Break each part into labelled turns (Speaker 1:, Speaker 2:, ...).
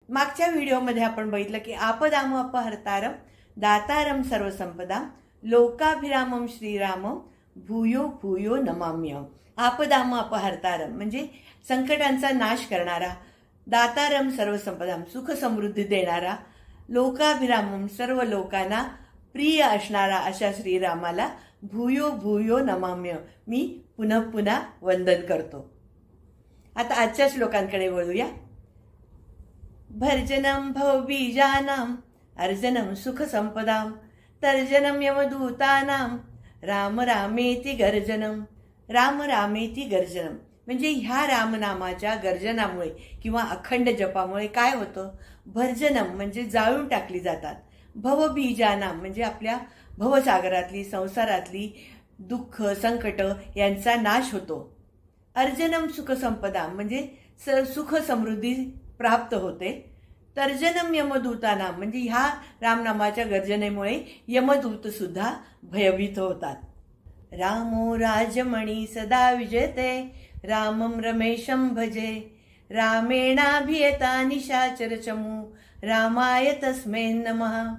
Speaker 1: मागच्या व्हिडिओमध्ये आपण बघितलं की आपदाम अपहर्तारम दातारम सर्वसंपदाम लोकाभिरामम श्रीरामम भूयो भूयो नमाम्यहम। आपदाम अपहर्तारम म्हणजे संकटांचा नाश करणारा, दातारम सर्वसंपदाम सुख समृद्धी देणारा, लोकाभिरामम सर्व लोकांना प्रिय असणारा अशा श्रीरामाला भूयो भूयो नमाम्य मी पुन्हा पुन्हा वंदन करतो। आता आजच्या श्लोकांकडे वळूया। भर्जनम भवबीजानाम अर्जनम सुख संपदाम तर्जनम यमदूतानाम राम रामेति गर्जनम। राम रामेति गर्जनम म्हणजे ह्या रामनामाच्या गर्जनामुळे किंवा अखंड जपामुळे काय होतं? भर्जनम म्हणजे जाळून टाकली जातात, भवबीजानाम म्हणजे आपल्या भवसागरातली संसारातली दुःख संकट यांचा नाश होतो। अर्जनम सुख संपदा म्हणजे सुख समृद्धी प्राप्त होते। तर्जनम यमदूतानाम म्हणजे ह्या रामनामाच्या गर्जनेमुळे यमदूत सुद्धा भयभीत होतात। रामो राजमणी सदा विजयते रामम रमेशम भजे रामेणाभियता निशाचर चमू रामाय तस्मै नमः।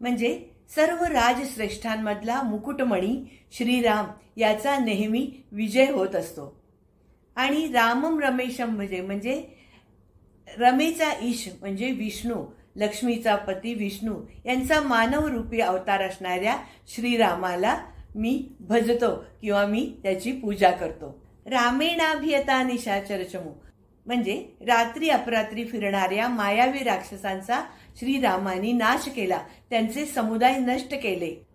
Speaker 1: म्हणजे सर्व राजश्रेष्ठांमधला मुकुटमणी श्रीराम याचा नेहमी विजय होत असतो। आणि रामम रमेशम भजे म्हणजे रमेचा ईश म्हणजे विष्णू, लक्ष्मीचा पती विष्णू यांचा मानव रूपी अवतार असणाऱ्या श्रीरामाला मी भजतो किंवा मी त्याची पूजा करतो। रामेणाभियता निशाचर चमू म्हणजे रात्री अपरात्री फिरणाऱ्या मायावी राक्षसांचा श्रीरामानी नाश केला, त्यांचे समुदाय नष्ट केले।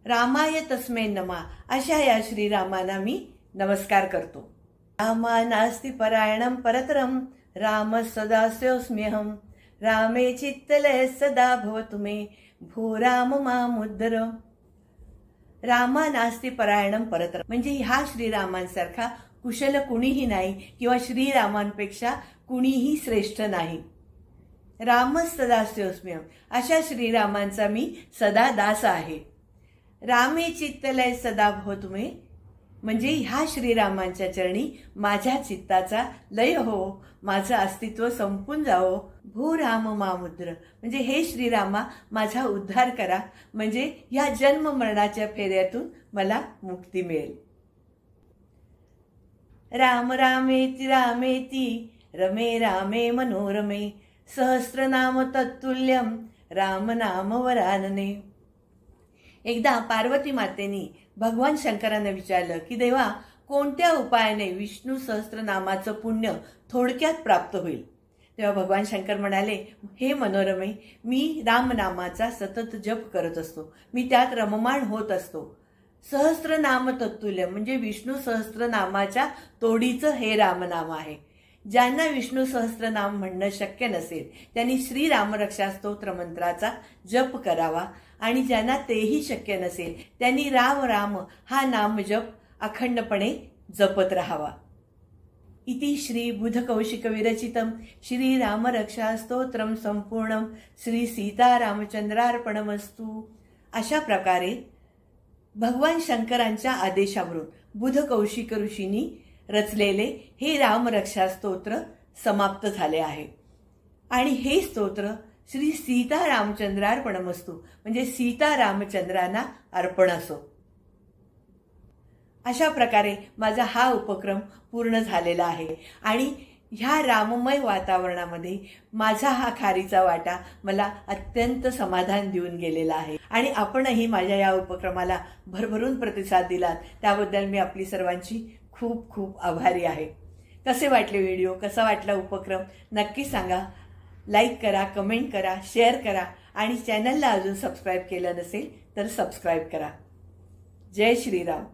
Speaker 1: रामाय तस्मै नमः अशा या श्रीरामाना मी नमस्कार करतो। रामा नास्ति परायणम परतरम राम सदास्योऽस्म्यहम रामे चित्तलय सदा भवतु मे भो राम मामुद्धर। रामा नास्ति परायणम परतरम म्हणजे ह्या श्रीरामांसारखा कुशल कुणीही नाही किंवा श्रीरामांपेक्षा कुणीही श्रेष्ठ नाही। राम सदास्योऽस्म्यहम अशा श्रीरामांचा मी सदा दास आहे। रामे चित्तलय सदा भवतु मे म्हणजे ह्या श्रीरामांच्या चरणी माझ्या चित्ताचा लय हो, माझं अस्तित्व संपून जावो। भो राम मामुद्र म्हणजे हे श्रीरामा माझा उद्धार करा, म्हणजे ह्या जन्म मरणाच्या फेऱ्यातून मला मुक्ती मिळेल। राम रामेति रामेति रमे रामे मनोरमे सहस्रनाम तत्तुल्यम राम नाम वरानने। एकदा पार्वती मातेनी भगवान शंकरांना विचारलं की देवा कोणत्या उपायाने विष्णू सहस्त्रनामाचं पुण्य थोडक्यात प्राप्त होईल? तेव्हा भगवान शंकर म्हणाले, हे मनोरमे, मी रामनामाचा सतत जप करत असतो, मी त्यात रममाण होत असतो। सहस्त्रनाम तत्तुल्य म्हणजे विष्णू सहस्त्रनामाच्या तोडीचं हे रामनाम आहे। ज्यांना विष्णू सहस्त्रनाम म्हणणं शक्य नसेल त्यांनी श्री रामरक्षा स्तोत्र मंत्राचा जप करावा, आणि ज्यांना तेही शक्य नसेल त्यांनी राम राम हा नाम जप अखंडपणे जपत राहावा। इति श्री बुधकौशिक विरचितम श्री रामरक्षा स्तोत्रम संपूर्णम श्री सीतारामचंद्रार्पणमस्तु। अशा प्रकारे भगवान शंकरांच्या आदेशावरून बुधकौशिक ऋषींनी रचलेले हे रामरक्षा स्तोत्र समाप्त झाले आहे। आणि हे स्तोत्र श्री सीतारामचंद्रार्पणमस्तु म्हणजे सीता रामचंद्रांना अर्पण असो। अशा प्रकारे माझा हा उपक्रम पूर्ण झालेला आहे आणि ह्या राममय वातावरणामध्ये माझा हा खारीचा वाटा मला अत्यंत समाधान देऊन गेलेला आहे। आणि आपणही माझ्या या उपक्रमाला भरभरून प्रतिसाद दिलात त्याबद्दल मी आपली सर्वांची खूप खूप आभारी आहे। कसे वाटले व्हिडिओ, कसा वाटला उपक्रम नक्की सांगा। लाईक करा, कमेंट करा, शेअर करा आणि चॅनलला अजून सबस्क्राईब केलं नसेल तर सबस्क्राईब करा। जय श्रीराम।